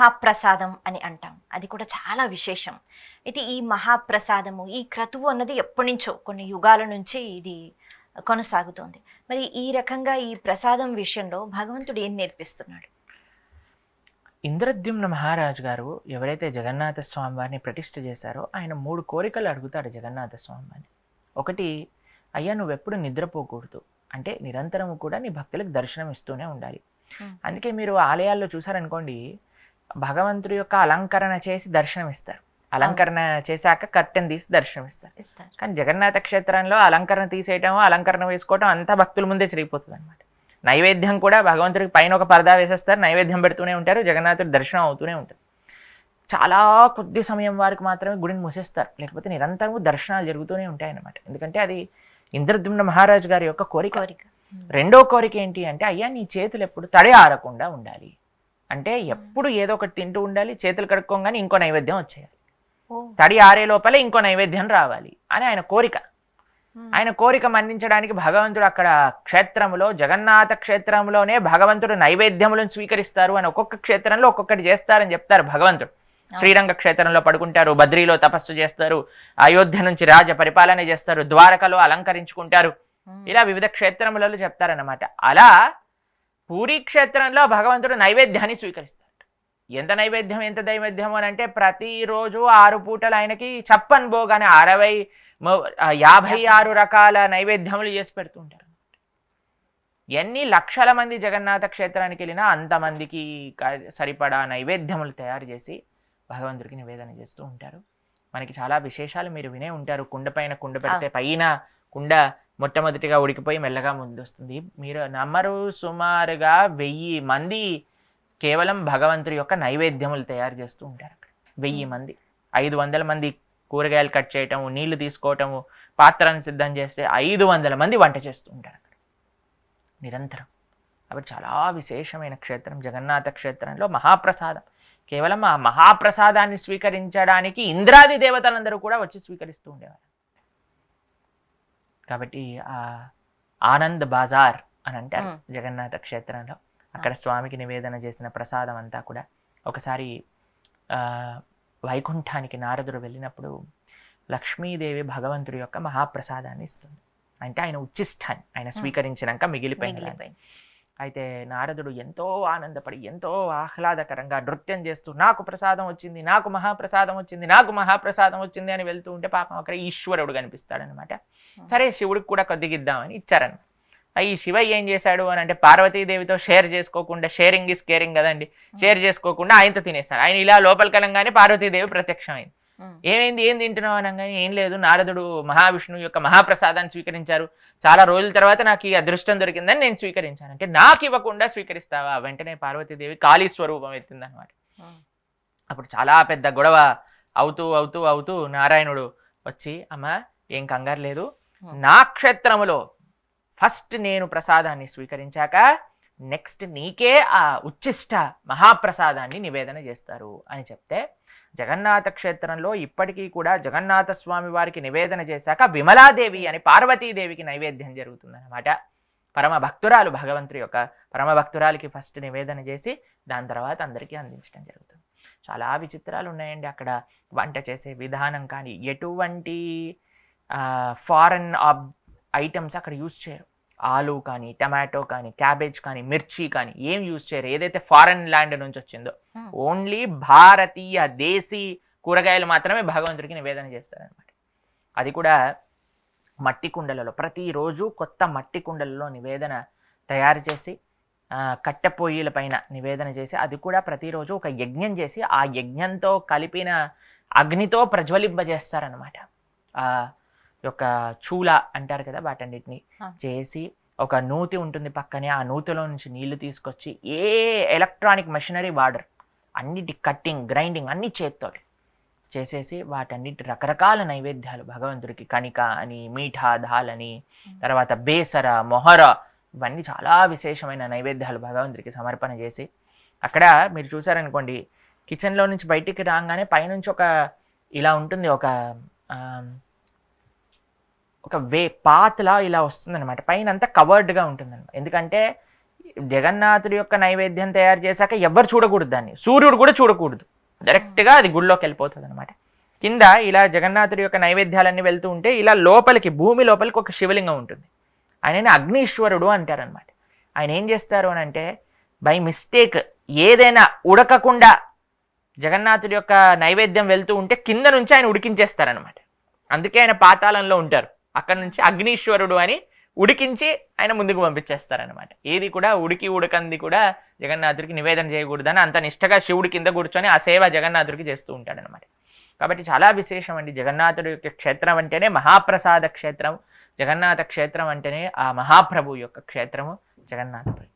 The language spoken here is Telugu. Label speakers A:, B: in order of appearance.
A: మహాప్రసాదం అని అంటాం. అది కూడా చాలా విశేషం. అయితే ఈ మహాప్రసాదము, ఈ క్రతువు అన్నది ఎప్పటి నుంచో కొన్ని యుగాల నుంచి ఇది కొనసాగుతోంది. మరి ఈ రకంగా ఈ ప్రసాదం విషయంలో భగవంతుడు ఏం నేర్పిస్తున్నాడు?
B: ఇంద్రద్యుమ్న మహారాజు గారు ఎవరైతే జగన్నాథ స్వామి వారిని ప్రతిష్ఠ చేశారో ఆయన 3 కోరికలు అడుగుతాడు జగన్నాథ స్వామి వారిని. ఒకటి, అయ్యా నువ్వెప్పుడు నిద్రపోకూడదు, అంటే నిరంతరము కూడా నీ భక్తులకు దర్శనం ఇస్తూనే ఉండాలి. అందుకే మీరు ఆలయాల్లో చూసారనుకోండి, భగవంతుడి యొక్క అలంకరణ చేసి దర్శనం ఇస్తారు. అలంకరణ చేశాక కర్టెన్ తీసి దర్శనం ఇస్తారు. కానీ జగన్నాథ క్షేత్రంలో అలంకరణ తీసేయటం, అలంకరణ వేసుకోవటం అంతా భక్తుల ముందే జరిగిపోతుంది అనమాట. నైవేద్యం కూడా భగవంతుడికి పైన ఒక పరదా వేసేస్తారు, నైవేద్యం పెడుతూనే ఉంటారు, జగన్నాథుడి దర్శనం అవుతూనే ఉంటుంది. చాలా కొద్ది సమయం వారికి మాత్రమే గుడిని మూసేస్తారు, లేకపోతే నిరంతరము దర్శనాలు జరుగుతూనే ఉంటాయి అన్నమాట. ఎందుకంటే అది ఇంద్రద్యుమ్న మహారాజు గారి యొక్క కోరిక. రెండో కోరిక ఏంటి అంటే, అయ్యా నీ చేతులు ఎప్పుడు తడి ఆరకుండా ఉండాలి, అంటే ఎప్పుడు ఏదో ఒకటి తింటూ ఉండాలి, చేతులు కడుక్కోగానే ఇంకో నైవేద్యం వచ్చేయాలి, తడి ఆరే లోపలే ఇంకో నైవేద్యం రావాలి అని ఆయన కోరిక. ఆయన కోరిక మన్నించడానికి భగవంతుడు అక్కడ క్షేత్రంలో, జగన్నాథ క్షేత్రంలోనే భగవంతుడు నైవేద్యములను స్వీకరిస్తారు అని ఒక్కొక్క క్షేత్రంలో ఒక్కొక్కటి చేస్తారని చెప్తారు భగవంతుడు. శ్రీరంగ క్షేత్రంలో పడుకుంటారు, బద్రీలో తపస్సు చేస్తారు, అయోధ్య నుంచి రాజ పరిపాలన చేస్తారు, ద్వారకలో అలంకరించుకుంటారు, ఇలా వివిధ క్షేత్రములలో చెప్తారన్నమాట. అలా పూరీ క్షేత్రంలో భగవంతుడు నైవేద్యాన్ని స్వీకరిస్తాడు. ఎంత నైవేద్యం ఎంత నైవేద్యం అని అంటే, ప్రతిరోజు 6 పూటలు ఆయనకి చప్పన్ భోగ్ అని 56 రకాల నైవేద్యములు చేసి పెడుతుంటారు. ఎన్ని లక్షల మంది జగన్నాథ క్షేత్రానికి వెళ్ళినా అంతమందికి సరిపడా నైవేద్యములు తయారు చేసి భగవంతుడికి నివేదన చేస్తూ ఉంటారు. మనకి చాలా విశేషాలు మీరు వినే ఉంటారు. కుండ పైన కుండ పెడితే పైన కుండ మొట్టమొదటిగా ఉడికిపోయి మెల్లగా ముందు వస్తుంది. మీరు నమ్మరు, సుమారుగా 1000 మంది కేవలం భగవంతుడి యొక్క నైవేద్యములు తయారు చేస్తూ ఉంటారు అక్కడ. 1000 మంది, 500 మంది కూరగాయలు కట్ చేయటము, నీళ్లు తీసుకోవటము, పాత్రను సిద్ధం చేస్తే 500 మంది వంట చేస్తూ ఉంటారు అక్కడ నిరంతరం. కాబట్టి చాలా విశేషమైన క్షేత్రం జగన్నాథ క్షేత్రంలో మహాప్రసాదం. కేవలం ఆ మహాప్రసాదాన్ని స్వీకరించడానికి ఇంద్రాది దేవతలందరూ కూడా వచ్చి స్వీకరిస్తూ ఉండేవారు. కాబట్టి ఆ ఆనంద్ బాజార్ అని అంటారు జగన్నాథ క్షేత్రంలో. అక్కడ స్వామికి నివేదన చేసిన ప్రసాదం అంతా కూడా ఒకసారి వైకుంఠానికి నారదుడు వెళ్ళినప్పుడు లక్ష్మీదేవి భగవంతుడి యొక్క మహాప్రసాదాన్ని ఇస్తుంది. అంటే ఆయన ఉచ్చిష్టాన్ని ఆయన స్వీకరించినాక మిగిలిపోయింది. అయితే నారదుడు ఎంతో ఆనందపడి ఎంతో ఆహ్లాదకరంగా నృత్యం చేస్తూ నాకు ప్రసాదం వచ్చింది, నాకు మహాప్రసాదం వచ్చింది, నాకు మహాప్రసాదం వచ్చింది అని వెళ్తూ ఉంటే పాపం అక్కడ ఈశ్వరుడు కనిపిస్తాడనమాట. సరే శివుడికి కూడా కొద్దిగిద్దామని ఇచ్చారనమాట. ఈ శివయ్య ఏం చేశాడు అని అంటే, పార్వతీదేవితో షేర్ చేసుకోకుండా, షేరింగ్ ఇస్ కేరింగ్ కదండి, షేర్ చేసుకోకుండా ఆయనతో తినేస్తాడు. ఆయన ఇలా లోపలికి వెళ్ళంగానే పార్వతీదేవి ప్రత్యక్షమైంది. ఏమైంది, ఏం తింటున్నావు అనగానే, ఏం లేదు నారదుడు మహావిష్ణువు యొక్క మహాప్రసాదాన్ని స్వీకరించారు, చాలా రోజుల తర్వాత నాకు ఈ అదృష్టం దొరికిందని నేను స్వీకరించాను అంటే, నాకు ఇవ్వకుండా స్వీకరిస్తావా? వెంటనే పార్వతీదేవి కాళీ స్వరూపం ఎత్తిందనమాట. అప్పుడు చాలా పెద్ద గొడవ అవుతూ అవుతూ అవుతూ నారాయణుడు వచ్చి, అమ్మ ఏం కంగారు లేదు, నా క్షేత్రములో ఫస్ట్ నేను ప్రసాదాన్ని స్వీకరించాక నెక్స్ట్ నీకే ఆ ఉచ్చిష్ట మహాప్రసాదాన్ని నివేదన చేస్తారు అని చెప్తే, జగన్నాథ క్షేత్రంలో ఇప్పటికీ కూడా జగన్నాథ స్వామి వారికి నివేదన చేశాక విమలాదేవి అని పార్వతీదేవికి నైవేద్యం జరుగుతుందన్నమాట. పరమ భక్తురాలు, భగవంతుడి యొక్క పరమ భక్తురాలికి ఫస్ట్ నివేదన చేసి దాని తర్వాత అందరికీ అందించడం జరుగుతుంది. చాలా విచిత్రాలు ఉన్నాయండి అక్కడ. వంట చేసే విధానం కానీ, ఎటువంటి ఫారెన్ ఐటమ్స్ అక్కడ యూజ్ చేయరు. ఆలు కానీ, టమాటో కానీ, క్యాబేజ్ కానీ, మిర్చి కానీ ఏం యూజ్ చేయరు. ఏదైతే ఫారెన్ ల్యాండ్ నుంచి వచ్చిందో ఓన్లీ భారతీయ దేశీ కూరగాయలు మాత్రమే భగవంతుడికి నివేదన చేస్తారనమాట. అది కూడా మట్టి కుండలలో, ప్రతిరోజు కొత్త మట్టి కుండలలో నివేదన తయారు చేసి కట్టె పొయ్యిల పైన నివేదన చేసి, అది కూడా ప్రతిరోజు ఒక యజ్ఞం చేసి ఆ యజ్ఞంతో కలిపిన అగ్నితో ప్రజ్వలింపజేస్తారనమాట. యొక్క చూల అంటారు కదా, వాటన్నిటిని చేసి ఒక నూతి ఉంటుంది పక్కనే, ఆ నూతిలో నుంచి నీళ్లు తీసుకొచ్చి ఏ ఎలక్ట్రానిక్ మెషినరీ వాడరు, అన్నిటి కట్టింగ్ గ్రైండింగ్ అన్ని చేత్తోటి చేసేసి వాటన్నిటి రకరకాల నైవేద్యాలు భగవంతుడికి, కణిక అని, మీఠా దాల్ అని, తర్వాత బేసర, మొహర, ఇవన్నీ చాలా విశేషమైన నైవేద్యాలు భగవంతుడికి సమర్పణ చేసి, అక్కడ మీరు చూసారనుకోండి కిచెన్లో నుంచి బయటికి రాగానే పైనుంచి ఒక ఇలా ఉంటుంది, ఒక పాత్లా ఇలా వస్తుందన్నమాట. పైన అంతా కవర్డ్గా ఉంటుందన్నమాట. ఎందుకంటే జగన్నాథుడి యొక్క నైవేద్యం తయారు చేశాక ఎవరు చూడకూడదు దాన్ని, సూర్యుడు కూడా చూడకూడదు, డైరెక్ట్గా అది గుళ్ళోకి వెళ్ళిపోతుంది అనమాట. కింద ఇలా జగన్నాథుడి యొక్క నైవేద్యాలన్నీ వెళ్తూ ఉంటే ఇలా లోపలికి, భూమి లోపలికి ఒక శివలింగం ఉంటుంది. ఆయనని అగ్నీశ్వరుడు అంటారనమాట. ఆయన ఏం చేస్తారు అని అంటే, బై మిస్టేక్ ఏదైనా ఉడకకుండా జగన్నాథుడి యొక్క నైవేద్యం వెళ్తూ ఉంటే కింద నుంచి ఆయన ఉడికించేస్తారనమాట. అందుకే ఆయన పాతాళంలో ఉంటారు. అక్కడ నుంచి అగ్నీశ్వరుడు అని ఉడికించి ఆయన ముందుకు పంపించేస్తారనమాట. ఏది కూడా ఉడకంది కూడా జగన్నాథుడికి నివేదన చేయకూడదని అంత నిష్టగా శివుడి కింద కూర్చొని ఆ సేవ జగన్నాథుడికి చేస్తూ ఉంటాడనమాట. కాబట్టి చాలా విశేషం అండి. జగన్నాథుడి యొక్క క్షేత్రం అంటేనే మహాప్రసాద క్షేత్రం, జగన్నాథ క్షేత్రం అంటేనే ఆ మహాప్రభు యొక్క క్షేత్రము జగన్నాథపురి.